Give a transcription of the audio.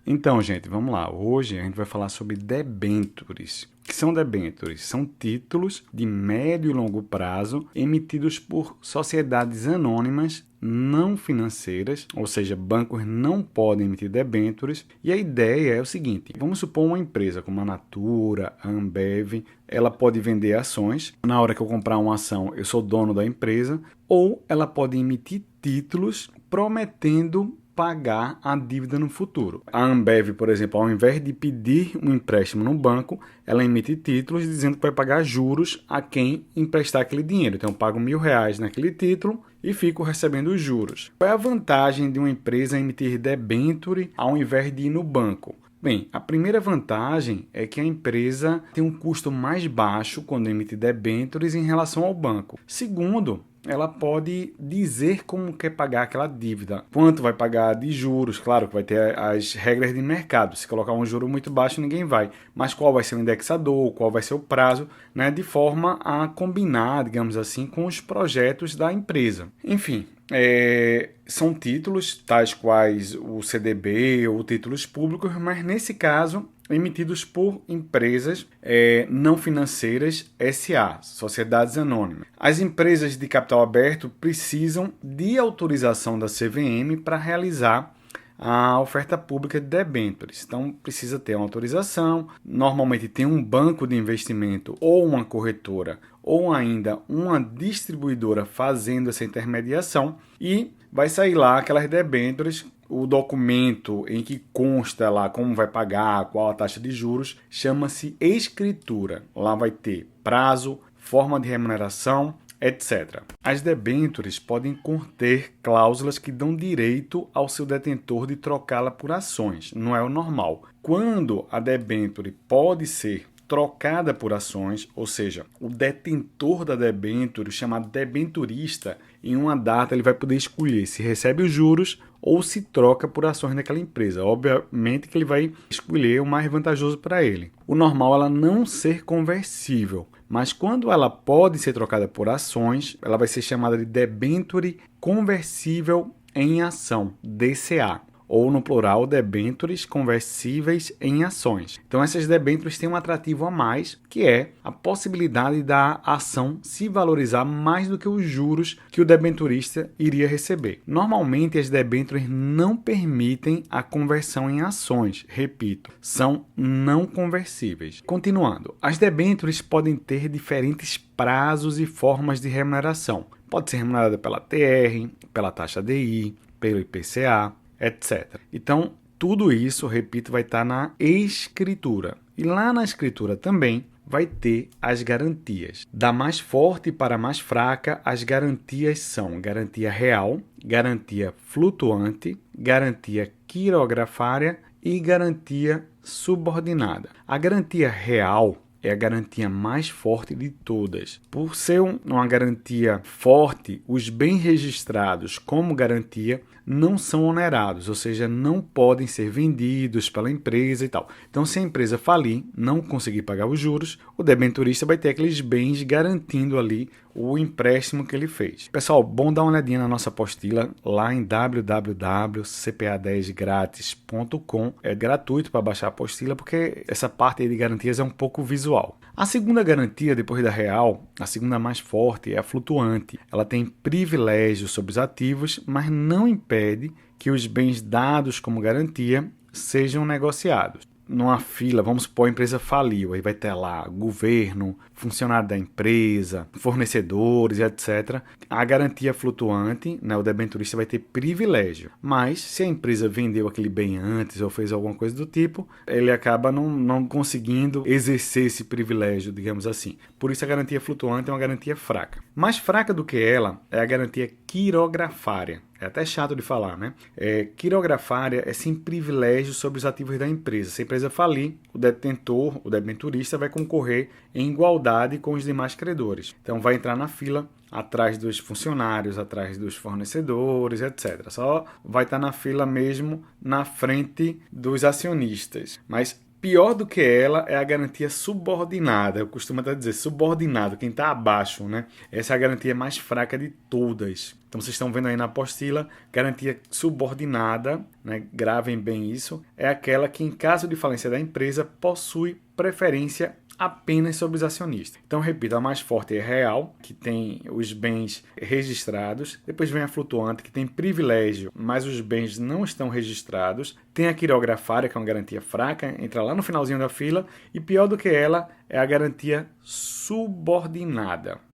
Então, gente, vamos lá. Hoje a gente vai falar sobre debêntures. O que são debêntures? São títulos de médio e longo prazo emitidos por sociedades anônimas não financeiras, ou seja, bancos não podem emitir debêntures. E a ideia é o seguinte: vamos supor uma empresa como a Natura, a Ambev, ela pode vender ações. Na hora que eu comprar uma ação, eu sou dono da empresa, ou ela pode emitir títulos prometendo pagar a dívida no futuro. A Ambev, por exemplo, ao invés de pedir um empréstimo no banco, ela emite títulos dizendo que vai pagar juros a quem emprestar aquele dinheiro. Então eu pago R$1.000 naquele título e fico recebendo os juros. Qual é a vantagem de uma empresa emitir debênture ao invés de ir no banco? Bem, a primeira vantagem é que a empresa tem um custo mais baixo quando emite debêntures em relação ao banco. Segundo, ela pode dizer como quer pagar aquela dívida, quanto vai pagar de juros. Claro que vai ter as regras de mercado, se colocar um juro muito baixo ninguém vai, mas qual vai ser o indexador, qual vai ser o prazo, né, de forma a combinar, digamos assim, com os projetos da empresa. Enfim, são títulos tais quais o CDB ou títulos públicos, mas nesse caso emitidos por empresas não financeiras SA, sociedades anônimas. As empresas de capital aberto precisam de autorização da CVM para realizar a oferta pública de debêntures. Então, precisa ter uma autorização. Normalmente tem um banco de investimento ou uma corretora ou ainda uma distribuidora fazendo essa intermediação e vai sair lá aquelas debêntures. O documento em que consta lá como vai pagar, qual a taxa de juros, chama-se escritura. Lá vai ter prazo, forma de remuneração, etc. As debêntures podem conter cláusulas que dão direito ao seu detentor de trocá-la por ações. Não é o normal. Quando a debênture pode ser trocada por ações, ou seja, o detentor da debênture, chamado debenturista, em uma data ele vai poder escolher se recebe os juros ou se troca por ações daquela empresa. Obviamente que ele vai escolher o mais vantajoso para ele. O normal é ela não ser conversível, mas quando ela pode ser trocada por ações, ela vai ser chamada de debênture conversível em ação, DCA. Ou no plural, debêntures conversíveis em ações. Então essas debêntures têm um atrativo a mais, que é a possibilidade da ação se valorizar mais do que os juros que o debenturista iria receber. Normalmente as debêntures não permitem a conversão em ações, repito, são não conversíveis. Continuando, as debêntures podem ter diferentes prazos e formas de remuneração. Pode ser remunerada pela TR, pela taxa DI, pelo IPCA, etc. Então, tudo isso, repito, vai estar na escritura. E lá na escritura também vai ter as garantias. Da mais forte para a mais fraca, as garantias são garantia real, garantia flutuante, garantia quirografária e garantia subordinada. A garantia real é a garantia mais forte de todas. Por ser uma garantia forte, os bens registrados como garantia não são onerados, ou seja, não podem ser vendidos pela empresa e tal. Então, se a empresa falir, não conseguir pagar os juros, o debenturista vai ter aqueles bens garantindo ali o empréstimo que ele fez. Pessoal, bom dar uma olhadinha na nossa apostila lá em www.cpa10gratis.com. É gratuito para baixar a apostila porque essa parte aí de garantias é um pouco visual. A segunda garantia, depois da real, a segunda mais forte é a flutuante. Ela tem privilégios sobre os ativos, mas não impede que os bens dados como garantia sejam negociados. Numa fila, vamos supor, a empresa faliu, aí vai ter lá governo, funcionário da empresa, fornecedores, etc. A garantia flutuante, né, o debenturista vai ter privilégio, mas se a empresa vendeu aquele bem antes ou fez alguma coisa do tipo, ele acaba não conseguindo exercer esse privilégio, digamos assim. Por isso a garantia flutuante é uma garantia fraca. Mais fraca do que ela é a garantia quirografária. É até chato de falar, né? Quirografária é sem privilégio sobre os ativos da empresa. Se a empresa falir, o detentor, o debenturista, vai concorrer em igualdade com os demais credores. Então vai entrar na fila atrás dos funcionários, atrás dos fornecedores, etc. Só vai estar na fila mesmo na frente dos acionistas. Mas Pior do que ela é a garantia subordinada. Eu costumo até dizer subordinado, quem está abaixo, né? Essa é a garantia mais fraca de todas. Então vocês estão vendo aí na apostila, garantia subordinada, né? Gravem bem isso, é aquela que em caso de falência da empresa possui preferência apenas sobre os acionistas. Então, repito, a mais forte é real, que tem os bens registrados. Depois vem a flutuante, que tem privilégio, mas os bens não estão registrados. Tem a quirografária, que é uma garantia fraca, entra lá no finalzinho da fila. E pior do que ela é a garantia subordinada.